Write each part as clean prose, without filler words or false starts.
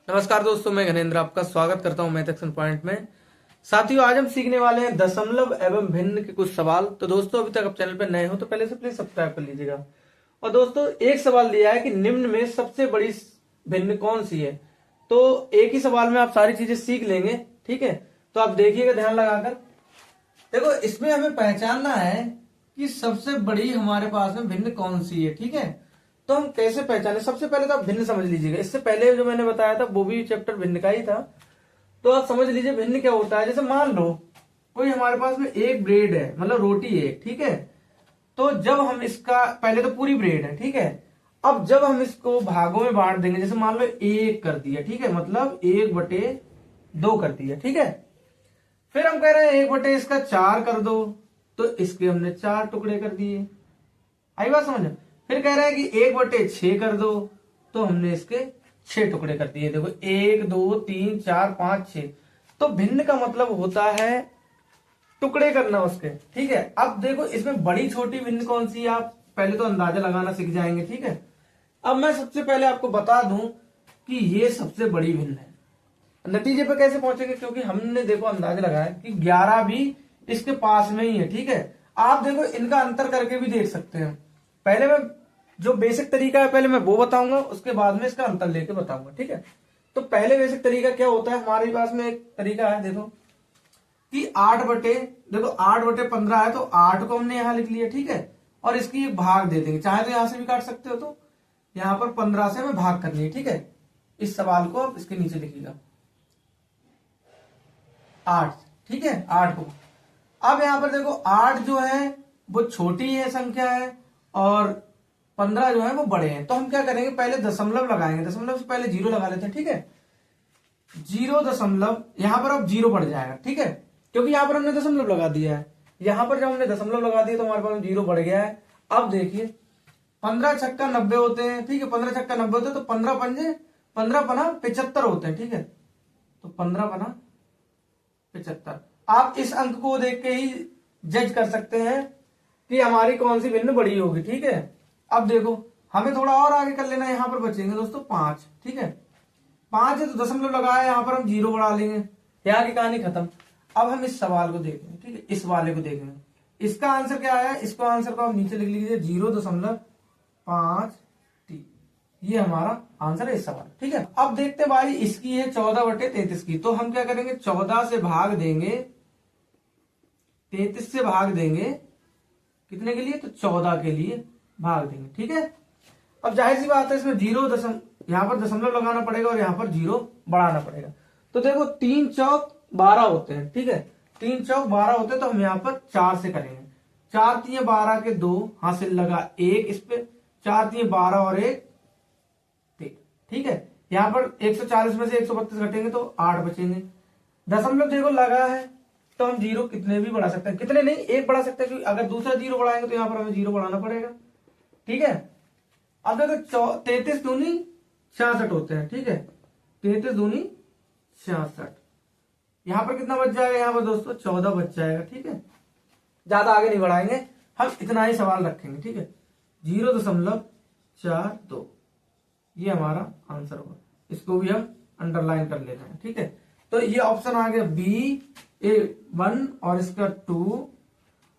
नमस्कार दोस्तों, मैं घनेन्द्र आपका स्वागत करता हूं मैथ एक्शन पॉइंट में। साथियों, आज हम सीखने वाले हैं दशमलव एवं भिन्न के कुछ सवाल। तो दोस्तों, अभी तक आप चैनल पर नए हो तो पहले से प्लीज सब्सक्राइब कर लीजिएगा। और दोस्तों, एक सवाल दिया है कि निम्न में सबसे बड़ी भिन्न कौन सी है। तो एक ही सवाल में आप सारी चीजें सीख लेंगे, ठीक है। तो आप देखिएगा ध्यान लगाकर। देखो, इसमें हमें पहचानना है कि सबसे बड़ी हमारे पास में भिन्न कौन सी है, ठीक है। तो हम कैसे पहचाने, सबसे पहले तो आप भिन्न समझ लीजिएगा। इससे पहले जो मैंने बताया था वो भी चैप्टर भिन्न का ही था। तो आप समझ लीजिए भिन्न क्या होता है। जैसे मान लो कोई हमारे पास में एक ब्रेड है, मतलब रोटी है, ठीक है। तो जब हम इसका, पहले तो पूरी ब्रेड है, ठीक है। अब जब हम इसको भागों में बांट देंगे, जैसे मान लो एक कर दिया, ठीक है, मतलब 1/2 कर दिया, ठीक है। फिर हम कह रहे हैं 1/इसका 4 कर दो, तो इसके हमने 4 टुकड़े कर दिए। आई बात समझ। फिर कह रहा है कि 1/6 कर दो, तो हमने इसके 6 टुकड़े कर दिए। देखो 1 2 3 4 5 6। तो भिन्न का मतलब होता है टुकड़े करना उसके, ठीक है। अब देखो इसमें बड़ी छोटी भिन्न कौन सी है, आप पहले तो अंदाजा लगाना सीख जाएंगे, ठीक है। अब मैं सबसे पहले आपको बता दूं कि ये सबसे बड़ी भिन्न है। नतीजे पे कैसे पहुंचेंगे, क्योंकि हमने देखो अंदाजा लगाया कि 11 भी इसके पास में ही है, ठीक है। आप देखो इनका अंतर करके भी देख सकते हैं। पहले मैं जो बेसिक तरीका है पहले मैं वो बताऊंगा, उसके बाद में इसका अंतर लेके बताऊंगा, ठीक है। तो पहले बेसिक तरीका क्या होता है, हमारे पास में एक तरीका है, देखो कि 8/15 है, तो 8 को हमने यहां लिख लिया, ठीक है। और इसकी एक भाग दे देंगे, चाहे तो यहां से भी काट सकते हो। तो यहां पर 15 से हमें भाग करनी है, ठीक है। इस सवाल को आप इसके नीचे लिखिएगा 8, ठीक है, 8 को। अब यहां पर देखो 8 जो है वो छोटी है संख्या है, और 15 जो है वो बड़े हैं। तो हम क्या करेंगे, पहले दशमलव लगाएंगे। दशमलव से पहले 0 लगा लेते हैं, ठीक है। 0 दशमलव, यहां पर अब 0 बढ़ जाएगा, ठीक है, क्योंकि यहां पर हमने दशमलव लगा दिया है। यहां पर जब हमने दशमलव लगा दिया तो हमारे पास 0 बढ़ गया है। अब देखिए 15 छक्का 90 होते हैं, ठीक है। 15 छक्का 90 होते हैं, तो 15 पंजे 15 पना 75 होते हैं, ठीक है। तो 15 पना 75। आप इस अंक को देख के ही जज कर सकते हैं कि हमारी कौन सी भिन्न बड़ी होगी, ठीक है। अब देखो हमें थोड़ा और आगे कर लेना है, यहां पर बचेंगे दोस्तों 5, ठीक है। 5 है तो दशमलव लगाया, यहां पर हम 0 बढ़ा लेंगे, यहाँ की कहानी खत्म। अब हम इस सवाल को देखेंगे, ठीक है, इस वाले को देखेंगे। इसका आंसर क्या है, इसको आंसर को आप नीचे लिख लीजिए 0.5t। ये हमारा आंसर है इस सवाल, ठीक है। अब देखते हैं भाई, इसकी है 14/33 की। तो हम क्या करेंगे, 14 से भाग देंगे, 33 से भाग देंगे, कितने के लिए, तो 14 के लिए भाग देंगे, ठीक है। अब जाहिर सी बात है इसमें 0 यहां पर दशमलव लगाना पड़ेगा और यहां पर 0 बढ़ाना पड़ेगा। तो देखो 3 चौक 12 होते हैं, ठीक है। 3 चौक 12 होते हैं, तो हम यहां पर 4 से करेंगे। 4 3 12 के 2 हासिल लगा 1 इस पे, 4 3 12 और 1 3, ठीक है। यहां पर 140 में से 132 घटेंगे तो 8 बचेंगे। दशमलव देखो लगा है, तो हम 0 कितने भी बढ़ा सकते हैं, कितने नहीं 1 बढ़ा सकते हैं, क्योंकि अगर दूसरा 0 बढ़ाएंगे तो यहां पर हमें 0 बढ़ाना पड़ेगा, ठीक है। अब देखो 33 दूनी 66 होते हैं, ठीक है। 33 दूनी 66, यहां पर कितना बच जाएगा, यहां पर दोस्तों 14 बच जाएगा, ठीक है। ज्यादा आगे नहीं बढ़ाएंगे, हम इतना ही सवाल रखेंगे, ठीक है। 0.42 ये हमारा आंसर होगा। इसको भी हम अंडरलाइन कर लेते हैं, ठीक है। तो ये ऑप्शन आ गया B1 और इसका 2।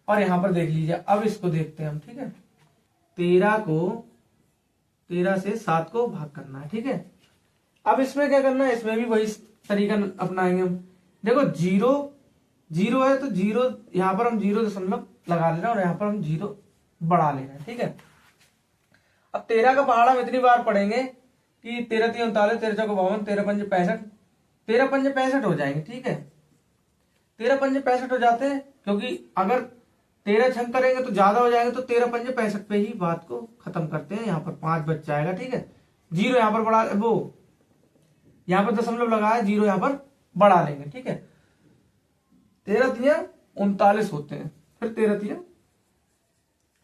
और यहां पर देख लीजिए, अब इसको देखते हैं हम, ठीक है। 13 से 7 को भाग करना है, ठीक है। अब इसमें क्या करना है, इसमें भी वही तरीका अपनाएंगे हम। देखो 0 है, तो 0 यहां पर हम 0 दशमलव लगा लेना, और यहां पर हम 0 बढ़ा लेना, ठीक है। अब 13 का पहाड़ा हम इतनी बार पढ़ेंगे कि 13 3 39, 13 4 52, 13 5 65, 13 5 65 हो जाएंगे, ठीक है। 13 5 65 हो जाते हैं, क्योंकि अगर 13 छंग करेंगे तो ज्यादा हो जाएंगे, तो 13 5 65 पे ही बात को खत्म करते हैं। यहाँ पर 5 बच जाएगा, ठीक है। 0 यहाँ पर बढ़ा, वो यहाँ पर दशमलव लगाया, 0 यहाँ पर बढ़ा लेंगे, ठीक है। 13 3 39 होते हैं, फिर 13 3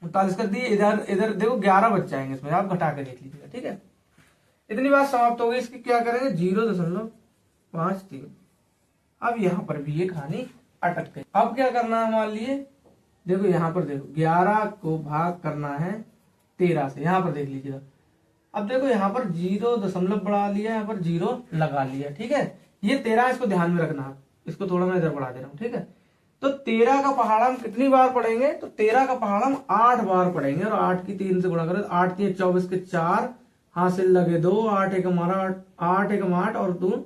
39 कर दिए। इधर इधर देखो 11 बच जाएंगे, इसमें आप घटा के देख लीजिएगा, ठीक है। इतनी बात समाप्त हो गई। इसकी क्या करेंगे, 0.53। अब यहां पर भी ये कहानी अटक गई। अब क्या करना है हमारे लिए, देखो यहां पर देखो 11 को भाग करना है 13 से, यहां पर देख लीजिएगा। अब देखो यहाँ पर 0 बढ़ा लिया, यहाँ पर 0 लगा लिया, ठीक है। ये 13, इसको ध्यान में रखना, इसको थोड़ा मैं इधर बढ़ा दे रहा हूँ, ठीक है। तो 13 का पहाड़ा हम कितनी बार पढ़ेंगे, तो 13 का पहाड़ा हम 8 बार पढ़ेंगे, और 8 की 3 से गुणा करें, 8 3 24 के 4, हासिल लगे 2, 8 एक हमारा 8 एक 8 और 2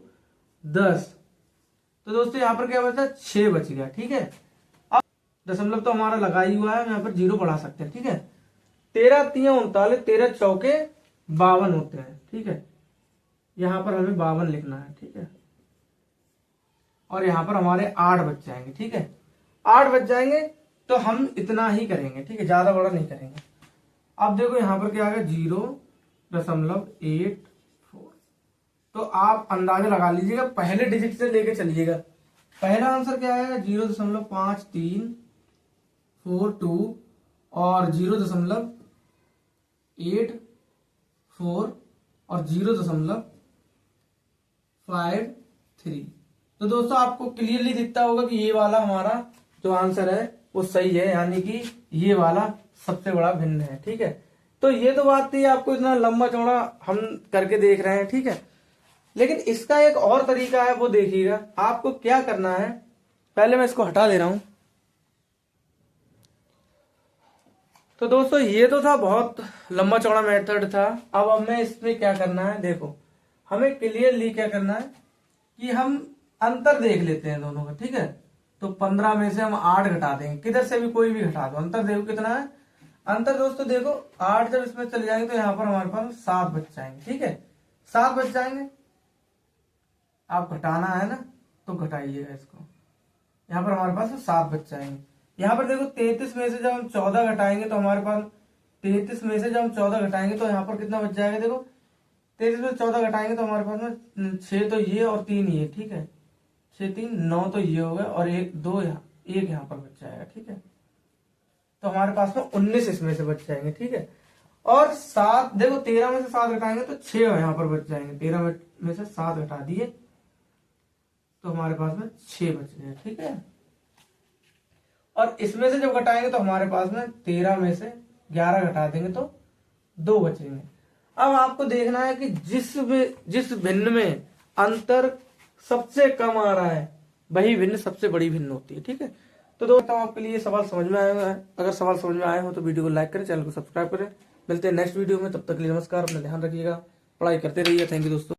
10। तो दोस्तों यहाँ पर क्या बचा, 6 बच गया, ठीक है। अब दशमलव तो हमारा लगा ही हुआ है, हम यहाँ पर 0 बढ़ा सकते हैं, ठीक है। 13 3 39, 13 चौके 52 होते हैं, ठीक है। यहाँ पर हमें 52 लिखना है, ठीक है। और यहाँ पर हमारे 8 बच जाएंगे, ठीक है। 8 बच जाएंगे तो हम इतना ही करेंगे, ठीक है, ज्यादा बड़ा नहीं करेंगे। अब देखो यहाँ पर क्या आ गया, 0.84। तो आप अंदाजा लगा लीजिएगा, पहले डिजिट से लेके चलिएगा। पहला आंसर क्या आएगा, 0.5342 और 0.84 और 0.53। तो दोस्तों आपको क्लियरली दिखता होगा कि ये वाला हमारा जो आंसर है वो सही है, यानी कि ये वाला सबसे बड़ा भिन्न है, ठीक है। तो ये तो बात थी, आपको इतना लंबा चौड़ा हम करके देख रहे हैं, ठीक है। लेकिन इसका एक और तरीका है, वो देखिएगा। आपको क्या करना है, पहले मैं इसको हटा दे रहा हूं। तो दोस्तों ये तो था बहुत लंबा चौड़ा मेथड था। अब हमें इसमें क्या करना है, देखो हमें क्लियरली क्या करना है कि हम अंतर देख लेते हैं दोनों का, ठीक है। तो 15 में से हम 8 घटा देंगे, किधर से भी कोई भी घटा दो, अंतर देखो कितना है। अंतर दोस्तों देखो 8 जब इसमें चले जाएंगे तो यहाँ पर हमारे पास 7 बच जाएंगे, ठीक है। 7 बच जाएंगे, आप घटाना है ना तो घटाइएगा इसको, यहाँ पर हमारे पास 7 बच जाएंगे। यहाँ पर देखो 33 में से जब हम 14 घटाएंगे तो हमारे पास 33 में से जब हम 14 घटाएंगे तो यहाँ पर कितना बच जाएगा, देखो 33 में 14 घटाएंगे तो हमारे पास में 6 तो ये और 3 ये, ठीक है। 6 3 9 तो ये हो गया, और 1 2 1 यहाँ पर बच जाएगा, ठीक है। तो हमारे पास में 19 इसमें से बच जाएंगे, ठीक है। और 7 देखो 13 में से 7 घटाएंगे तो 6 यहाँ पर बच जाएंगे, 13 में से 7 घटा दिए तो हमारे पास में 6 बच गए, ठीक है। और इसमें से जब घटाएंगे तो हमारे पास में 13 में से 11 घटा देंगे तो 2 बचेंगे। अब आपको देखना है कि जिस भिन्न में अंतर सबसे कम आ रहा है वही भिन्न सबसे बड़ी भिन्न होती है, ठीक है। तो दोस्तों आपके लिए सवाल समझ में आया है, अगर सवाल समझ में आए हो तो वीडियो को लाइक करें, चैनल को सब्सक्राइब करें। मिलते हैं नेक्स्ट वीडियो में, तब तक के लिए नमस्कार, अपना ध्यान रखिएगा, पढ़ाई करते रहिए। थैंक यू दोस्तों।